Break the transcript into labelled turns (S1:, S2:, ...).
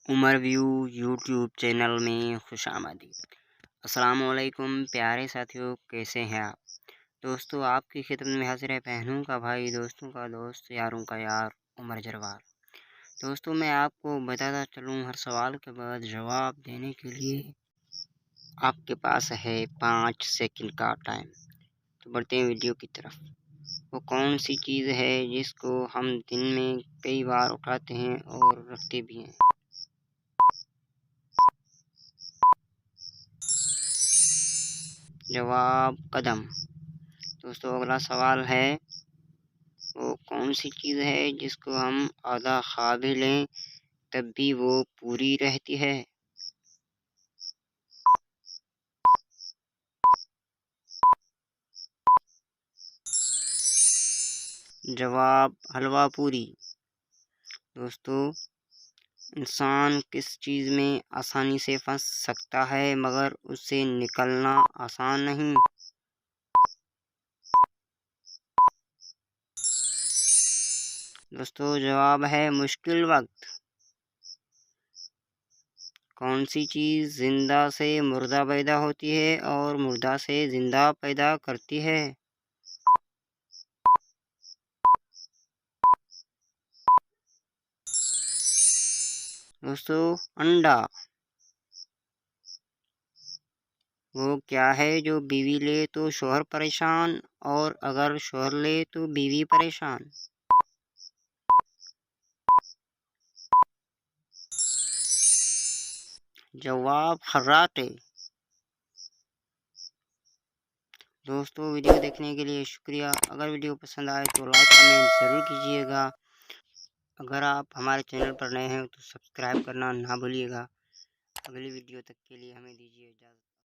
S1: Umar view YouTube channel में खुशामदीद। अस्सलामुअलैकुम प्यारे साथियों, कैसे हैं आप दोस्तों। आपकी खिदमत में हाजिर है बहनों का भाई, दोस्तों का दोस्त, यारों का यार उमर जरवार। दोस्तों, मैं आपको बताता चलूँ, हर सवाल के बाद जवाब देने के लिए आपके पास है 5 सेकंड का टाइम। तो बढ़ते हैं वीडियो की तरफ। वो कौन सी चीज़ है जिसको हम दिन में कई बार उठाते हैं और रखते भी हैं? जवाब कदम। दोस्तों, अगला सवाल है, वो कौन सी चीज़ है जिसको हम आधा खा भी लें तब भी वो पूरी रहती है? जवाब हलवा पूरी। दोस्तों, इंसान किस चीज़ में आसानी से फंस सकता है मगर उससे निकलना आसान नहीं? दोस्तों, जवाब है मुश्किल वक्त। कौन सी चीज़ जिंदा से मुर्दा पैदा होती है और मुर्दा से जिंदा पैदा करती है? दोस्तों, अंडा। वो क्या है जो बीवी ले तो शौहर परेशान और अगर शौहर ले तो बीवी परेशान? जवाब खर्राटे। दोस्तों, वीडियो देखने के लिए शुक्रिया। अगर वीडियो पसंद आए तो लाइक कमेंट ज़रूर कीजिएगा। अगर आप हमारे चैनल पर नए हैं तो सब्सक्राइब करना ना भूलिएगा। अगली वीडियो तक के लिए हमें दीजिए इजाज़त।